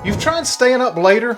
You've tried staying up later.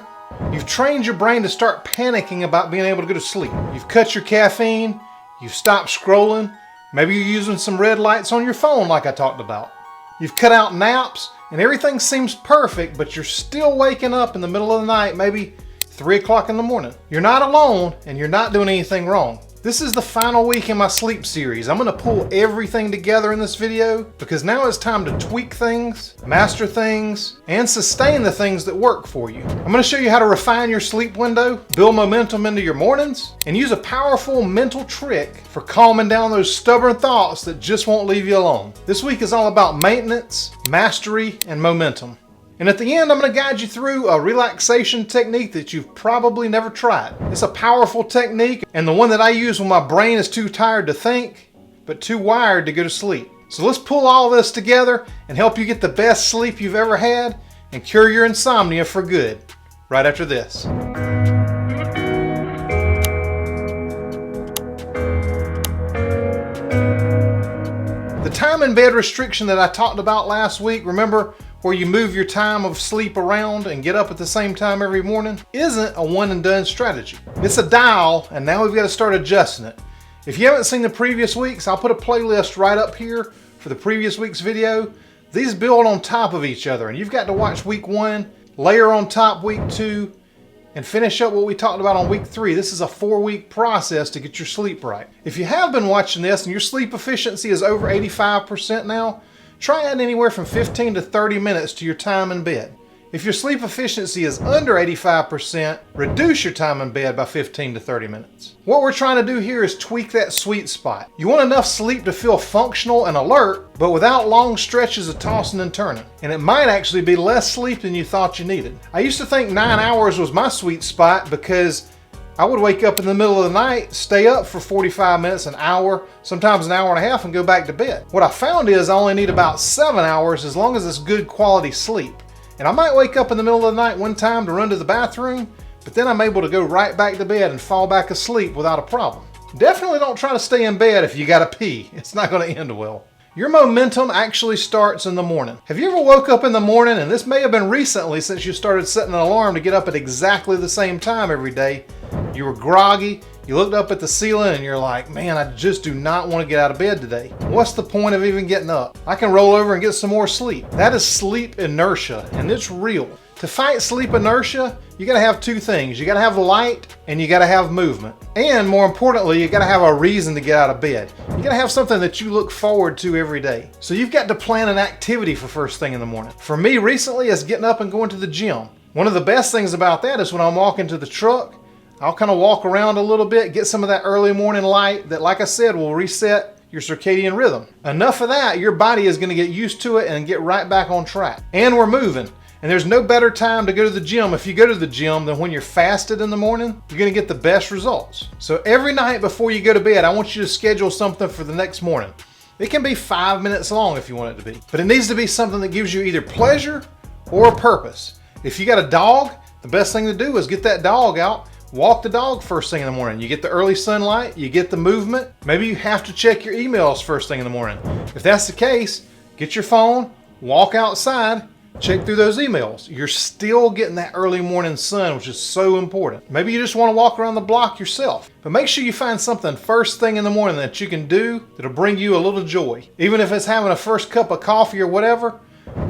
You've trained your brain to start panicking about being able to go to sleep. You've cut your caffeine. You've stopped scrolling. Maybe you're using some red lights on your phone like I talked about. You've cut out naps and everything seems perfect, but you're still waking up in the middle of the night, maybe 3 o'clock in the morning. You're not alone and you're not doing anything wrong. This is the final week in my sleep series. I'm gonna pull everything together in this video because now it's time to tweak things, master things, and sustain the things that work for you. I'm gonna show you how to refine your sleep window, build momentum into your mornings, and use a powerful mental trick for calming down those stubborn thoughts that just won't leave you alone. This week is all about maintenance, mastery, and momentum. And at the end, I'm going to guide you through a relaxation technique that you've probably never tried. It's a powerful technique and the one that I use when my brain is too tired to think, but too wired to go to sleep. So let's pull all this together and help you get the best sleep you've ever had and cure your insomnia for good, right after this. The time in bed restriction that I talked about last week, remember, where you move your time of sleep around and get up at the same time every morning, isn't a one and done strategy. It's a dial, and now we've got to start adjusting it. If you haven't seen the previous weeks, I'll put a playlist right up here for the previous week's video. These build on top of each other, and you've got to watch week 1, layer on top week 2, and finish up what we talked about on week 3. This is a 4-week process to get your sleep right. If you have been watching this and your sleep efficiency is over 85% now, try adding anywhere from 15 to 30 minutes to your time in bed. If your sleep efficiency is under 85%, reduce your time in bed by 15 to 30 minutes. What we're trying to do here is tweak that sweet spot. You want enough sleep to feel functional and alert, but without long stretches of tossing and turning. And it might actually be less sleep than you thought you needed. I used to think 9 hours was my sweet spot because I would wake up in the middle of the night, stay up for 45 minutes, an hour, sometimes an hour and a half, and go back to bed. What I found is I only need about 7 hours as long as it's good quality sleep. And I might wake up in the middle of the night one time to run to the bathroom, but then I'm able to go right back to bed and fall back asleep without a problem. Definitely don't try to stay in bed if you gotta pee. It's not gonna end well. Your momentum actually starts in the morning. Have you ever woke up in the morning, and this may have been recently since you started setting an alarm to get up at exactly the same time every day. You were groggy, you looked up at the ceiling and you're like, man, I just do not want to get out of bed today. What's the point of even getting up? I can roll over and get some more sleep. That is sleep inertia, and it's real. To fight sleep inertia, you gotta have 2 things. You gotta have light and you gotta have movement. And more importantly, you gotta have a reason to get out of bed. You gotta have something that you look forward to every day. So you've got to plan an activity for first thing in the morning. For me recently, it's getting up and going to the gym. One of the best things about that is when I'm walking to the truck, I'll kind of walk around a little bit, get some of that early morning light that, like I said, will reset your circadian rhythm. Enough of that, your body is going to get used to it and get right back on track. And we're moving. And there's no better time to go to the gym if you go to the gym than when you're fasted in the morning. You're going to get the best results. So every night before you go to bed, I want you to schedule something for the next morning. It can be 5 minutes long if you want it to be. But it needs to be something that gives you either pleasure or a purpose. If you got a dog, the best thing to do is get that dog out. Walk the dog first thing in the morning. You get the early sunlight, you get the movement. Maybe you have to check your emails first thing in the morning. If that's the case, get your phone, walk outside, check through those emails. You're still getting that early morning sun, which is so important. Maybe you just want to walk around the block yourself, but make sure you find something first thing in the morning that you can do that'll bring you a little joy. Even if it's having a first cup of coffee or whatever,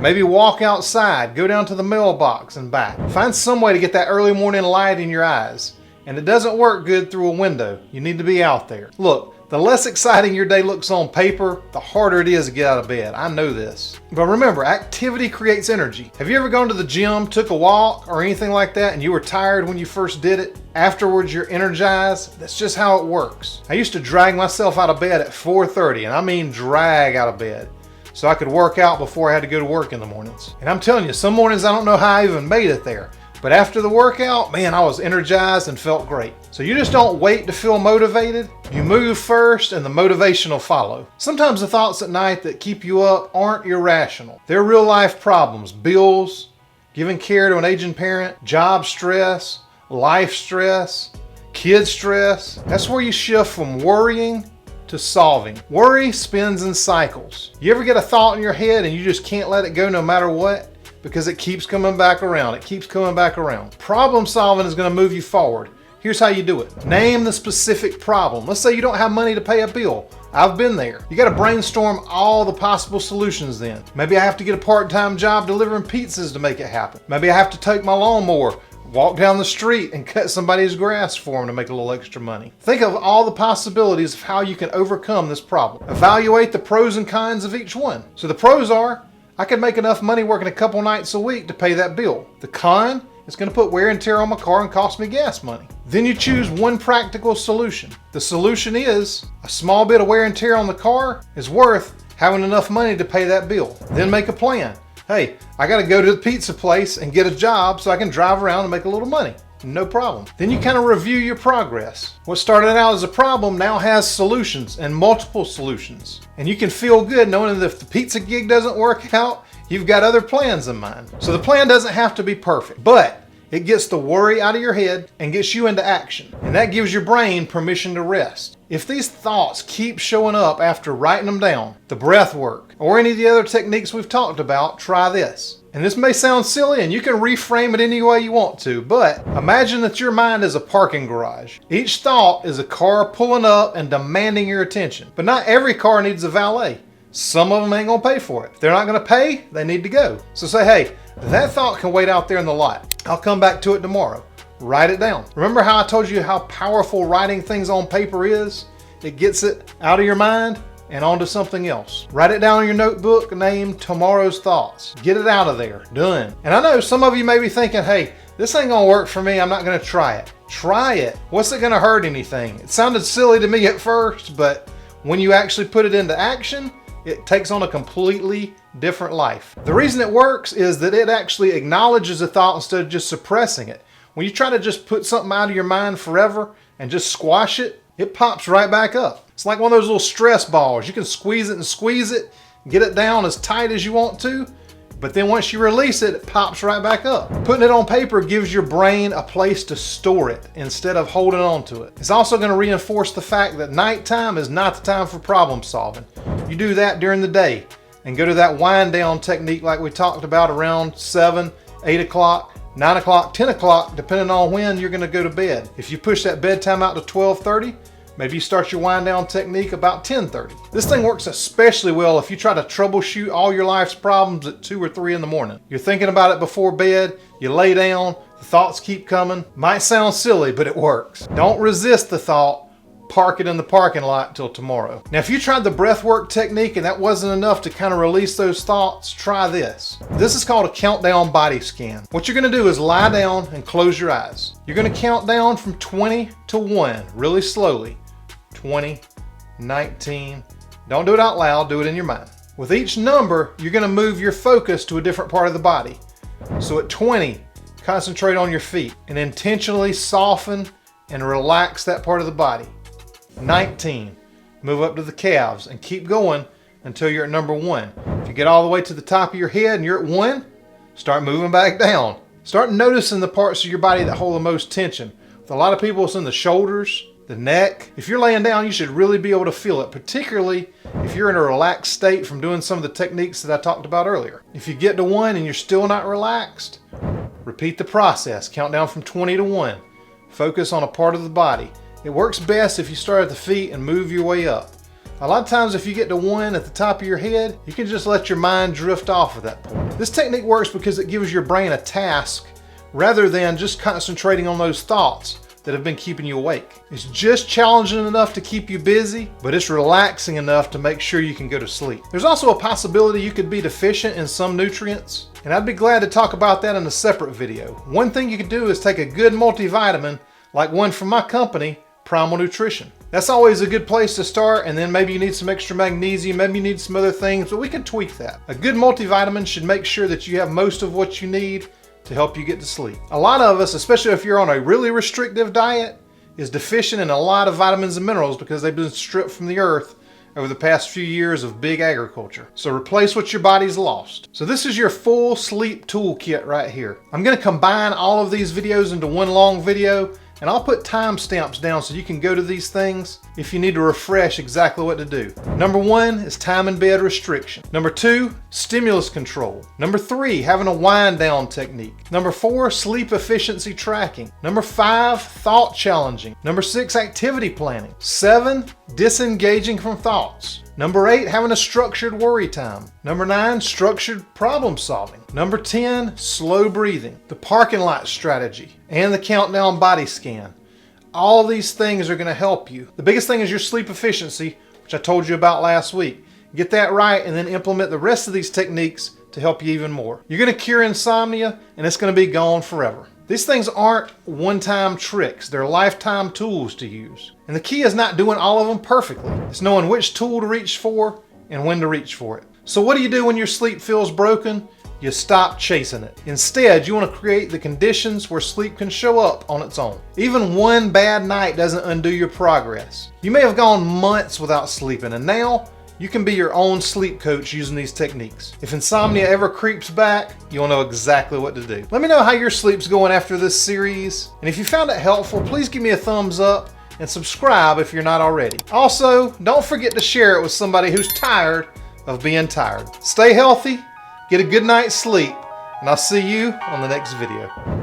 maybe walk outside, go down to the mailbox and back. Find some way to get that early morning light in your eyes. And it doesn't work good through a window. You need to be out there. Look, the less exciting your day looks on paper, the harder it is to get out of bed. I know this. But remember, activity creates energy. Have you ever gone to the gym, took a walk, or anything like that, and you were tired when you first did it? Afterwards, you're energized. That's just how it works. I used to drag myself out of bed at 4:30, and I mean drag out of bed, so I could work out before I had to go to work in the mornings. And I'm telling you, some mornings I don't know how I even made it there. But after the workout, man, I was energized and felt great. So you just don't wait to feel motivated. You move first and the motivation will follow. Sometimes the thoughts at night that keep you up aren't irrational. They're real life problems. Bills, giving care to an aging parent, job stress, life stress, kid stress. That's where you shift from worrying to solving. Worry spins in cycles. You ever get a thought in your head and you just can't let it go no matter what? because it keeps coming back around. It keeps coming back around. Problem solving is going to move you forward. Here's how you do it. Name the specific problem. Let's say you don't have money to pay a bill. I've been there. You got to brainstorm all the possible solutions then. Maybe I have to get a part-time job delivering pizzas to make it happen. Maybe I have to take my lawnmower, walk down the street and cut somebody's grass for them to make a little extra money. Think of all the possibilities of how you can overcome this problem. Evaluate the pros and cons of each one. So the pros are, I could make enough money working a couple nights a week to pay that bill. The con, it's going to put wear and tear on my car and cost me gas money. Then you choose one practical solution. The solution is a small bit of wear and tear on the car is worth having enough money to pay that bill. Then make a plan. Hey, I got to go to the pizza place and get a job so I can drive around and make a little money. No problem. Then you kind of review your progress. What started out as a problem now has solutions and multiple solutions. And you can feel good knowing that if the pizza gig doesn't work out, you've got other plans in mind. So the plan doesn't have to be perfect, but it gets the worry out of your head and gets you into action. And that gives your brain permission to rest. If these thoughts keep showing up after writing them down, the breath work, or any of the other techniques we've talked about, try this. And this may sound silly and you can reframe it any way you want to, but imagine that your mind is a parking garage. Each thought is a car pulling up and demanding your attention. But not every car needs a valet. Some of them ain't gonna pay for it. If they're not gonna pay, they need to go. So say, hey, that thought can wait out there in the lot. I'll come back to it tomorrow. Write it down. Remember how I told you how powerful writing things on paper is? It gets it out of your mind and onto something else. Write it down in your notebook named Tomorrow's Thoughts. Get it out of there. Done. And I know some of you may be thinking, hey, this ain't gonna work for me. I'm not gonna try it. Try it. What's it gonna hurt anything? It sounded silly to me at first, but when you actually put it into action, it takes on a completely different life. The reason it works is that it actually acknowledges a thought instead of just suppressing it. When you try to just put something out of your mind forever and just squash it, it pops right back up. It's like one of those little stress balls. You can squeeze it, get it down as tight as you want to, but then once you release it, it pops right back up. Putting it on paper gives your brain a place to store it instead of holding on to it. It's also going to reinforce the fact that nighttime is not the time for problem solving. You do that during the day and go to that wind down technique like we talked about around 7, 8 o'clock, 9 o'clock, 10 o'clock, depending on when you're going to go to bed. If you push that bedtime out to 12:30, maybe you start your wind down technique about 10:30. This thing works especially well if you try to troubleshoot all your life's problems at 2 or 3 in the morning. You're thinking about it before bed, you lay down, the thoughts keep coming. Might sound silly, but it works. Don't resist the thought. Park it in the parking lot till tomorrow. Now, if you tried the breathwork technique and that wasn't enough to kind of release those thoughts, try this. This is called a countdown body scan. What you're gonna do is lie down and close your eyes. You're gonna count down from 20 to 1, really slowly. 20, 19, don't do it out loud, do it in your mind. With each number, you're gonna move your focus to a different part of the body. So at 20, concentrate on your feet and intentionally soften and relax that part of the body. 19, move up to the calves and keep going until you're at number 1. If you get all the way to the top of your head and you're at 1, start moving back down. Start noticing the parts of your body that hold the most tension. With a lot of people, it's in the shoulders, the neck. If you're laying down, you should really be able to feel it, particularly if you're in a relaxed state from doing some of the techniques that I talked about earlier. If you get to 1 and you're still not relaxed, repeat the process. Count down from 20 to 1. Focus on a part of the body. It works best if you start at the feet and move your way up. A lot of times if you get to 1 at the top of your head, you can just let your mind drift off at that point. This technique works because it gives your brain a task rather than just concentrating on those thoughts that have been keeping you awake. It's just challenging enough to keep you busy, but it's relaxing enough to make sure you can go to sleep. There's also a possibility you could be deficient in some nutrients, and I'd be glad to talk about that in a separate video. One thing you can do is take a good multivitamin, like one from my company, Primal Nutrition. That's always a good place to start, and then maybe you need some extra magnesium, maybe you need some other things, but we can tweak that. A good multivitamin should make sure that you have most of what you need to help you get to sleep. A lot of us, especially if you're on a really restrictive diet, is deficient in a lot of vitamins and minerals because they've been stripped from the earth over the past few years of big agriculture. So replace what your body's lost. So this is your full sleep toolkit right here. I'm gonna combine all of these videos into one long video, and I'll put timestamps down so you can go to these things if you need to refresh exactly what to do. Number 1 is time in bed restriction. Number 2, stimulus control. Number 3, having a wind down technique. Number 4, sleep efficiency tracking. Number 5, thought challenging. Number 6, activity planning. 7, disengaging from thoughts. Number 8, having a structured worry time. Number 9, structured problem solving. Number 10, slow breathing. The parking lot strategy and the countdown body scan. All these things are going to help you. The biggest thing is your sleep efficiency, which I told you about last week. Get that right and then implement the rest of these techniques to help you even more. You're going to cure insomnia and it's going to be gone forever. These things aren't one-time tricks. They're lifetime tools to use. And the key is not doing all of them perfectly. It's knowing which tool to reach for and when to reach for it. So what do you do when your sleep feels broken? You stop chasing it. Instead, you want to create the conditions where sleep can show up on its own. Even one bad night doesn't undo your progress. You may have gone months without sleeping, and now you can be your own sleep coach using these techniques. If insomnia ever creeps back, you'll know exactly what to do. Let me know how your sleep's going after this series. And if you found it helpful, please give me a thumbs up and subscribe if you're not already. Also, don't forget to share it with somebody who's tired of being tired. Stay healthy, get a good night's sleep, and I'll see you on the next video.